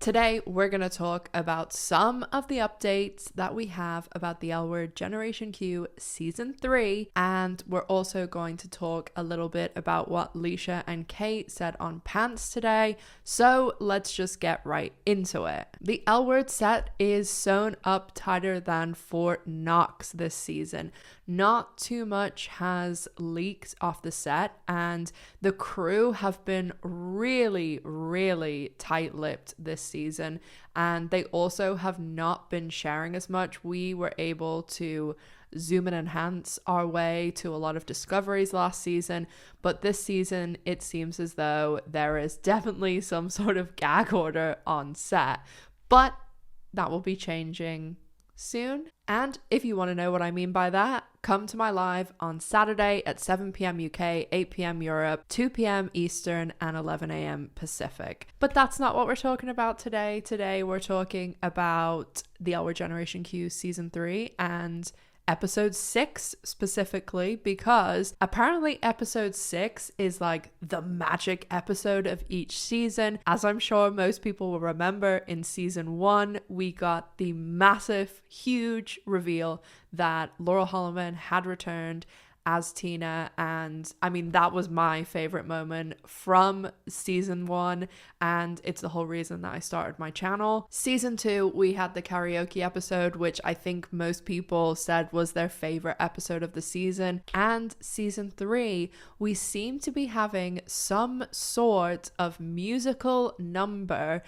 Today, we're going to talk about some of the updates that we have about the L Word Generation Q Season 3, and we're also going to talk a little bit about what Leisha and Kate said on Pants today, so let's just get right into it. The L Word set is sewn up tighter than Fort Knox this season. Not too much has leaked off the set, and the crew have been really tight-lipped this season, and they also have not been sharing as much. We were able to zoom and enhance our way to a lot of discoveries last season, but this season it seems as though there is definitely some sort of gag order on set, but that will be changing soon. And if you want to know what I mean by that, come to my live on Saturday at 7 p.m. UK, 8 p.m. Europe, 2 p.m. Eastern, and 11 a.m. Pacific. But that's not what we're talking about today. Today we're talking about the L Word Generation Q Season 3 and episode 6 specifically, because apparently episode 6 is like the magic episode of each season. As I'm sure most people will remember, in season 1 we got the massive, huge reveal that Laurel Holloman had returned as Tina, and I mean that was my favorite moment from season 1, and it's the whole reason that I started my channel. Season 2 we had the karaoke episode, which I think most people said was their favorite episode of the season, and season 3 we seem to be having some sort of musical number,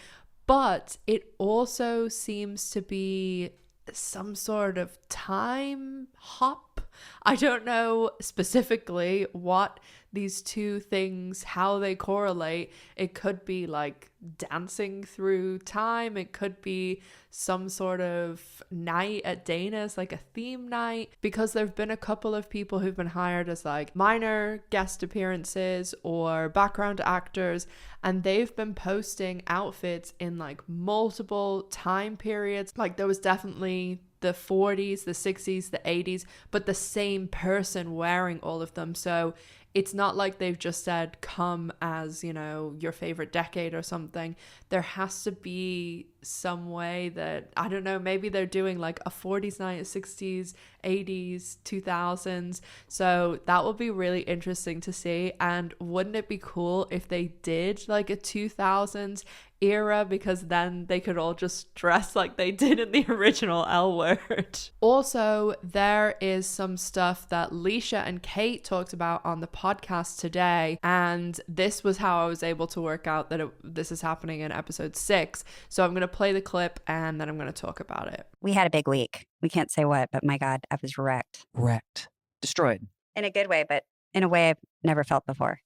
but it also seems to be some sort of time hop. I don't know specifically what these two things, how they correlate. It could be like dancing through time. It could be some sort of night at Dana's, like a theme night, because there have been a couple of people who've been hired as like minor guest appearances or background actors, and they've been posting outfits in like multiple time periods. Like there was definitely the 40s, the 60s, the 80s, but the same person wearing all of them. So it's not like they've just said come as, you know, your favorite decade or something. There has to be some way that, I don't know, maybe they're doing like a 40s night, 60s, 80s, 2000s. So that will be really interesting to see. And wouldn't it be cool if they did like a 2000s era, because then they could all just dress like they did in the original L Word. Also, there is some stuff that Leisha and Kate talked about on the podcast today, and this was how I was able to work out that this is happening in episode 6. So I'm going to play the clip and then I'm going to talk about it. We had a big week. We can't say what, but my God, I was wrecked. Wrecked. Destroyed. In a good way, but in a way I've never felt before.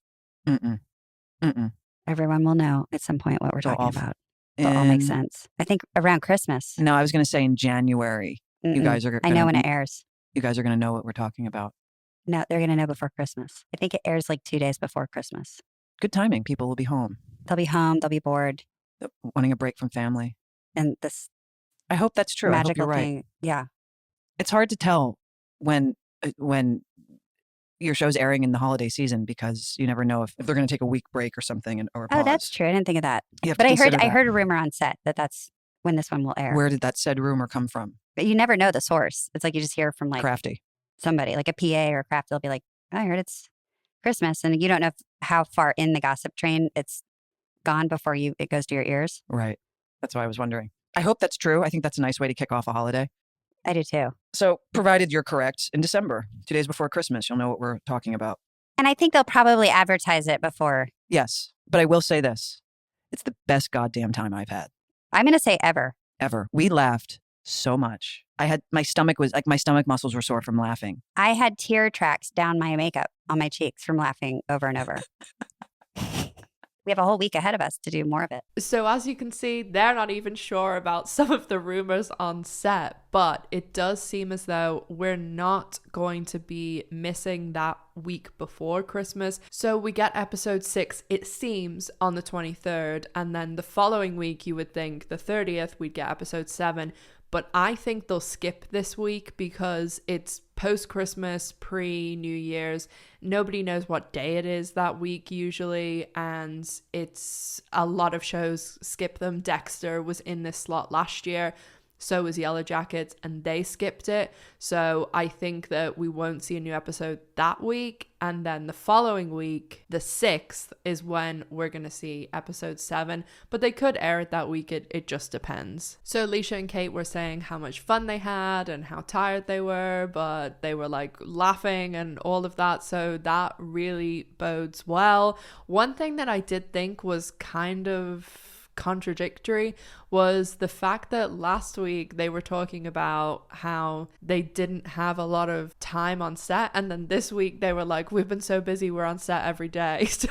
Mm-mm. Everyone will know at some point what we're talking about. It'll all And make sense. I think around Christmas. no, I was going to say in January. You guys are I know when it airs. You guys are going to know what we're talking about. No, they're going to know before Christmas. I think it airs like 2 days before Christmas. Good timing. People will be home, They'll be home. They'll be bored. wanting a break from family. And this I hope that's true. I hope magical you're right. thing. Yeah. It's hard to tell when your show's airing in the holiday season, because you never know if they're going to take a week break or something or a pause. Oh, that's true. I didn't think of that. You have But to I consider heard a rumor on set that that's when this one will air. Where did that said rumor come from? But you never know the source. It's like you just hear from like Crafty. somebody, like a PA or a craft. They'll be like, I heard it's Christmas. And you don't know how far in the gossip train it's gone before it goes to your ears. Right. That's why I was wondering. I hope that's true. I think that's a nice way to kick off a holiday. I do too. So provided you're correct, in December, 2 days before Christmas, you'll know what we're talking about. And I think they'll probably advertise it before. Yes. But I will say this. It's the best goddamn time I've had. I'm going to say ever. Ever. We laughed so much. My stomach muscles were sore from laughing. I had tear tracks down my makeup on my cheeks from laughing over and over. We have a whole week ahead of us to do more of it. So as you can see, they're not even sure about some of the rumors on set, but it does seem as though we're not going to be missing that week before Christmas. So we get episode 6, it seems, on the 23rd, and then the following week, you would think the 30th, we'd get episode 7. but I think they'll skip this week because it's post-Christmas, pre-New Year's. Nobody knows what day it is that week usually, and it's a lot of shows skip them. Dexter was in this slot last year. So was Yellow Jackets, and they skipped it. So I think that we won't see a new episode that week. And then the following week, the 6th, is when we're going to see episode 7. But they could air it that week. It just depends. So Leisha and Kate were saying how much fun they had and how tired they were, but they were like laughing and all of that. So that really bodes well. One thing that I did think was kind of contradictory was the fact that last week they were talking about how they didn't have a lot of time on set, and then this week they were like, we've been so busy, we're on set every day. So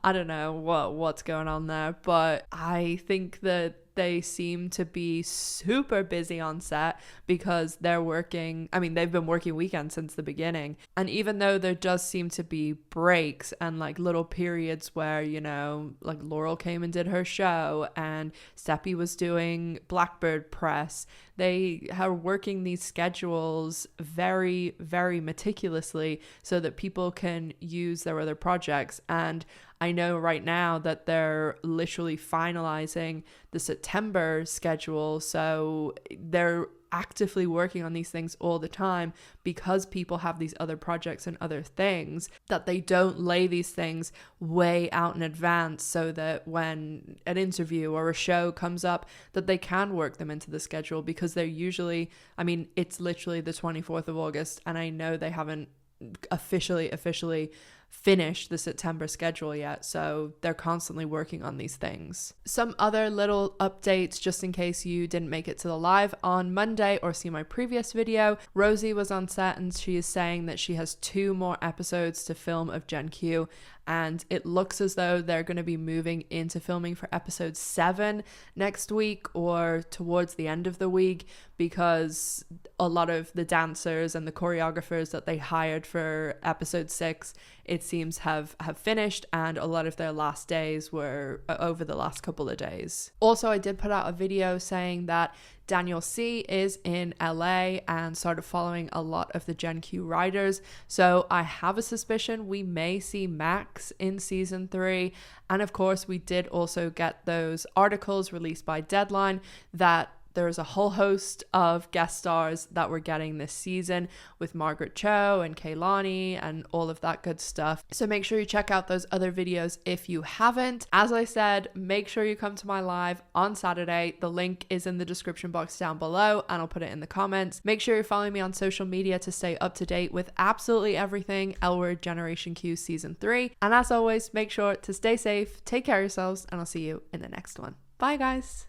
I don't know what's going on there, but I think that they seem to be super busy on set because they're working. I mean, they've been working weekends since the beginning. And even though there does seem to be breaks and like little periods where, you know, like Laurel came and did her show and Seppi was doing Blackbird press, they are working these schedules very, very meticulously so that people can use their other projects. And I know right now that they're literally finalizing the September schedule. So they're actively working on these things all the time because people have these other projects and other things, that they don't lay these things way out in advance so that when an interview or a show comes up that they can work them into the schedule, because they're usually, I mean, it's literally the 24th of August and I know they haven't officially finish the September schedule yet, so they're constantly working on these things. Some other little updates just in case you didn't make it to the live on Monday or see my previous video. Rosie was on set and she is saying that she has 2 more episodes to film of Gen Q, and it looks as though they're going to be moving into filming for episode 7 next week or towards the end of the week, because a lot of the dancers and the choreographers that they hired for episode 6, it seems have finished, and a lot of their last days were over the last couple of days. Also, I did put out a video saying that Daniel C is in LA and started following a lot of the Gen Q writers. So I have a suspicion we may see Max in season 3. And of course, we did also get those articles released by Deadline that there's a whole host of guest stars that we're getting this season with Margaret Cho and Kaylani and all of that good stuff. So make sure you check out those other videos if you haven't. As I said, make sure you come to my live on Saturday. The link is in the description box down below and I'll put it in the comments. Make sure you're following me on social media to stay up to date with absolutely everything L Word Generation Q season 3. And as always, make sure to stay safe, take care of yourselves, and I'll see you in the next one. Bye guys.